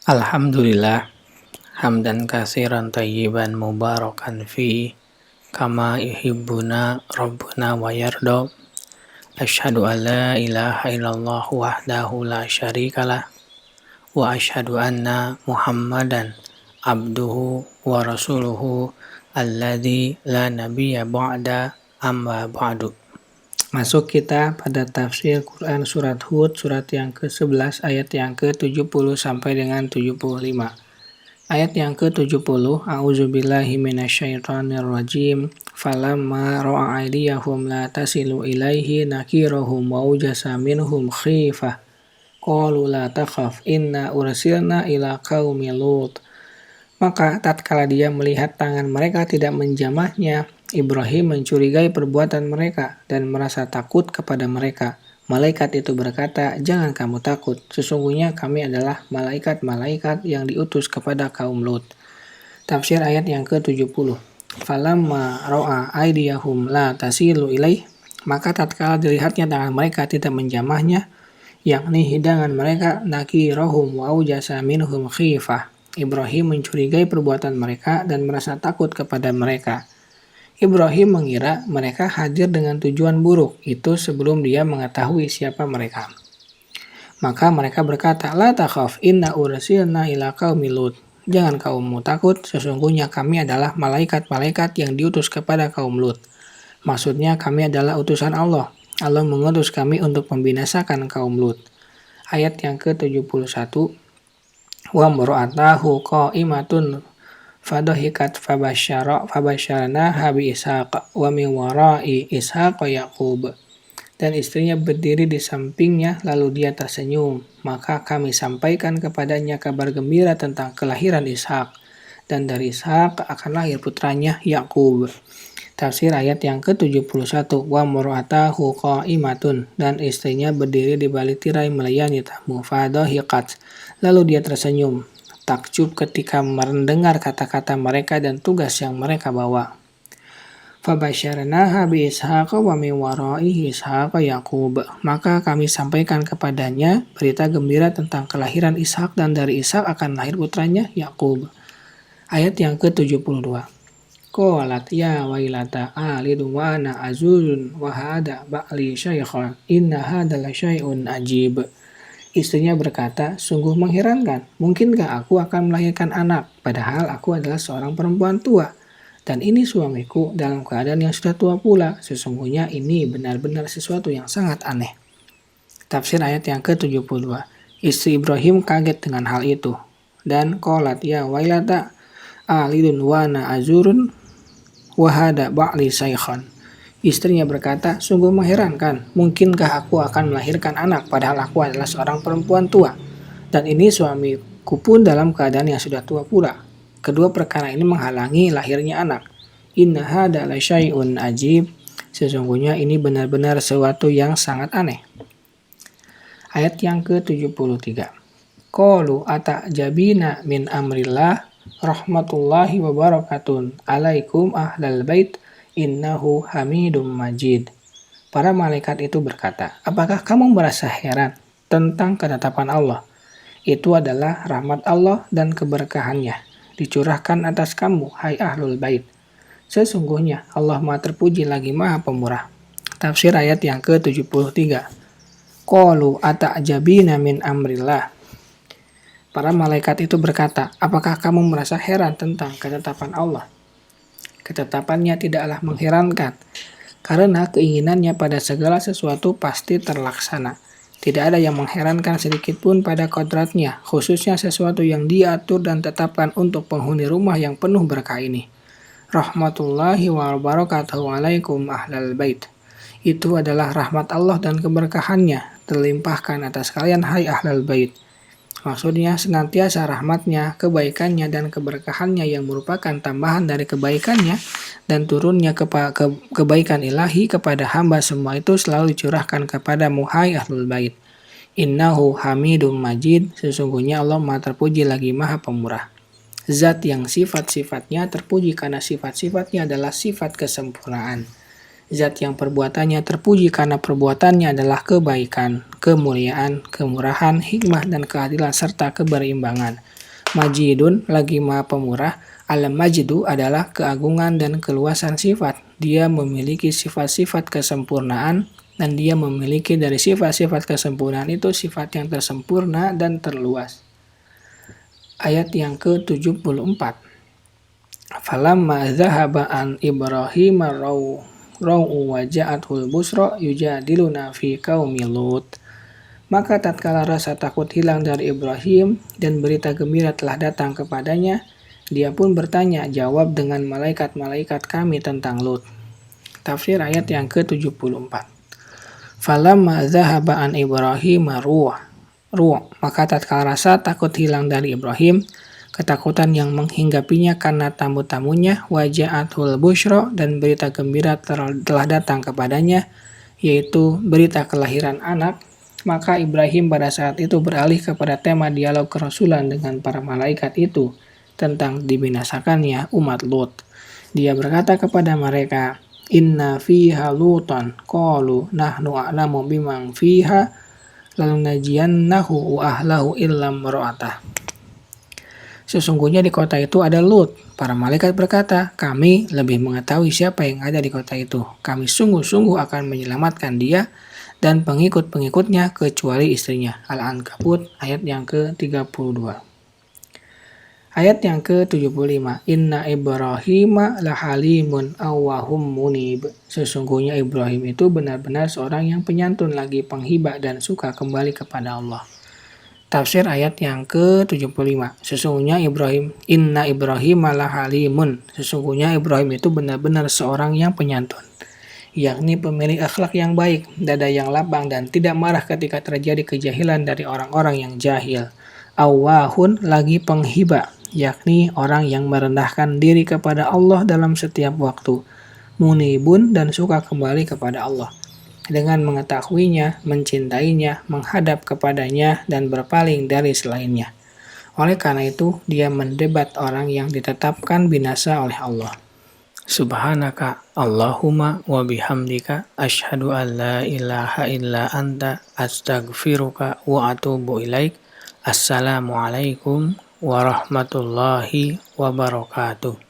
Alhamdulillah, hamdan katsiran tayyiban mubarakan fi kama yuhibbuna rabbuna wa yarda. Asyhadu an la ilaha illallah wahdahu la syarikalah wa asyhadu anna Muhammadan abduhu wa rasuluhu alladzi la nabiyya ba'da amma ba'du. Masuk kita pada tafsir Quran surat Hud, surat yang ke-11 ayat yang ke-70 sampai dengan 75. Ayat yang ke-70, A'udzubillahi minasyaitonirrajim. Falamma ra'a aydiyahum la tasilu ilaihi nakirahum wa ujasa minhum khifah. Qalu la takhaf inna ursilna ila qaumi Lut. Maka tatkala dia melihat tangan mereka tidak menjamahnya, Ibrahim mencurigai perbuatan mereka dan merasa takut kepada mereka. Malaikat itu berkata, "Jangan kamu takut, sesungguhnya kami adalah malaikat-malaikat yang diutus kepada kaum Lut." Tafsir ayat yang ke-70. Falamma ra'a aydiyahum la tasilu ilaih. Maka tatkala dilihatnya tangan mereka tidak menjamahnya, yakni hidangan mereka, nakirahum wa ujasa minhum khifah. Ibrahim mencurigai perbuatan mereka dan merasa takut kepada mereka. Ibrahim mengira mereka hadir dengan tujuan buruk, itu sebelum dia mengetahui siapa mereka. Maka mereka berkata, "La takhaf, inna ursilna ila qaumi Lut." Jangan kaummu takut, sesungguhnya kami adalah malaikat-malaikat yang diutus kepada kaum Lut. Maksudnya kami adalah utusan Allah. Allah mengutus kami untuk membinasakan kaum Lut. Ayat yang ke-71. Wa mura'atahu qa'imatun fadhahikat fabasyarnaha bi Ishaq wa min wara'i Ishaq Yaqub. Dan istrinya berdiri di sampingnya lalu dia tersenyum, maka kami sampaikan kepadanya kabar gembira tentang kelahiran Ishak, dan dari Ishak akan lahir putranya Yaqub. Tafsir ayat yang ke-71. Wa mur'atahu qa'imatun, dan istrinya berdiri di balik tirai melayani tamu, fadhahikat, lalu dia tersenyum, takjub ketika mendengar kata-kata mereka dan tugas yang mereka bawa. Fabasyarnaha bi Ishaq wa min wara'ihi Ishaq Yaqub. Maka kami sampaikan kepadanya berita gembira tentang kelahiran Ishak, dan dari Ishak akan lahir putranya Yaqub. Ayat yang ke-72. Qalat ya wailata alidu wa ana azuzun wa hada ba'li syaikhan inna hada la syai'un ajib. Istrinya berkata, "Sungguh mengherankan, mungkinkah aku akan melahirkan anak, padahal aku adalah seorang perempuan tua, dan ini suamiku dalam keadaan yang sudah tua pula. Sesungguhnya ini benar-benar sesuatu yang sangat aneh." Tafsir ayat yang ke-72. Istri Ibrahim kaget dengan hal itu, dan qalat ya wailata alidun wa ana azurun wa hada ba'li syaikhan. Istrinya berkata, "Sungguh mengherankan, mungkinkah aku akan melahirkan anak, padahal aku adalah seorang perempuan tua, dan ini suamiku pun dalam keadaan yang sudah tua pula. Kedua perkara ini menghalangi lahirnya anak. Inna hada la syai'un ajib." Sesungguhnya ini benar-benar sesuatu yang sangat aneh. Ayat yang ke-73. Qalu ata'jabina min amrillah rahmatullahi wa barakatuh alaikum ahlal bait innahu hamidum majid. Para malaikat itu berkata, "Apakah kamu merasa heran tentang ketetapan Allah? Itu adalah rahmat Allah dan keberkahannya dicurahkan atas kamu, hai ahlul bait. Sesungguhnya Allah Maha terpuji lagi Maha pemurah." Tafsir ayat yang ke-73. Qalu ata'jabina min amrillah. Para malaikat itu berkata, "Apakah kamu merasa heran tentang ketetapan Allah?" Ketetapannya tidaklah mengherankan, karena keinginannya pada segala sesuatu pasti terlaksana. Tidak ada yang mengherankan sedikit pun pada kodratnya, khususnya sesuatu yang diatur dan tetapkan untuk penghuni rumah yang penuh berkah ini. Rahmatullahi wa barakatuhu alaikum ahlal bait. Itu adalah rahmat Allah dan keberkahannya terlimpahkan atas kalian, hai ahlal bait. Maksudnya senantiasa rahmatnya, kebaikannya, dan keberkahannya yang merupakan tambahan dari kebaikannya dan turunnya kebaikan ilahi kepada hamba semua itu selalu dicurahkan kepada hai ahlul bait. Innahu hamidum majid. Sesungguhnya Allah Maha terpuji lagi Maha pemurah. Zat yang sifat-sifatnya terpuji karena sifat-sifatnya adalah sifat kesempurnaan. Zat yang perbuatannya terpuji karena perbuatannya adalah kebaikan, kemuliaan, kemurahan, hikmah, dan keadilan serta keberimbangan. Majidun lagi maha pemurah. Al-Majidu adalah keagungan dan keluasan sifat. Dia memiliki sifat-sifat kesempurnaan dan dia memiliki dari sifat-sifat kesempurnaan itu sifat yang tersempurna dan terluas. Ayat yang ke-74. Falamma dhahaba an Ibrahim rau'u wa ja'athul busra yujadiluna fi qaumi Lut. Maka tatkala rasa takut hilang dari Ibrahim dan berita gembira telah datang kepadanya, dia pun bertanya jawab dengan malaikat-malaikat kami tentang Lut. Tafsir ayat yang ke-74. Falamma dhahaba an Ibrahim maka tatkala rasa takut hilang dari Ibrahim, ketakutan yang menghinggapinya karena tamu-tamunya, waja'athul busyra, dan berita gembira telah datang kepadanya, yaitu berita kelahiran anak, maka Ibrahim pada saat itu beralih kepada tema dialog kerasulan dengan para malaikat itu tentang dibinasakannya umat Lut. Dia berkata kepada mereka, Inna fiha lutan, qalu nahnu a'lamu bimang fiha, lalu najiannahu wa ahlahu illam ra'atah. Sesungguhnya di kota itu ada Lut. Para malaikat berkata, kami lebih mengetahui siapa yang ada di kota itu. Kami sungguh-sungguh akan menyelamatkan dia dan pengikut-pengikutnya kecuali istrinya. Al-Ankabut ayat yang ke-32. Ayat yang ke-75. Inna Ibrahima lahalimun awwahum munib. Sesungguhnya Ibrahim itu benar-benar seorang yang penyantun lagi penghibah dan suka kembali kepada Allah. Tafsir ayat yang ke-75. Sesungguhnya Inna Ibrahim lahalimun. Sesungguhnya Ibrahim itu benar-benar seorang yang penyantun, yakni pemilik akhlak yang baik, dada yang lapang, dan tidak marah ketika terjadi kejahilan dari orang-orang yang jahil. Awahun lagi penghibah, yakni orang yang merendahkan diri kepada Allah dalam setiap waktu. Munibun dan suka kembali kepada Allah. Dengan mengetahuinya, mencintainya, menghadap kepadanya, dan berpaling dari selainnya. Oleh karena itu, dia mendebat orang yang ditetapkan binasa oleh Allah. Subhanaka Allahumma wa bihamdika asyhadu an la ilaha illa anta astaghfiruka wa atubu ilaik. Assalamualaikum warahmatullahi wabarakatuh.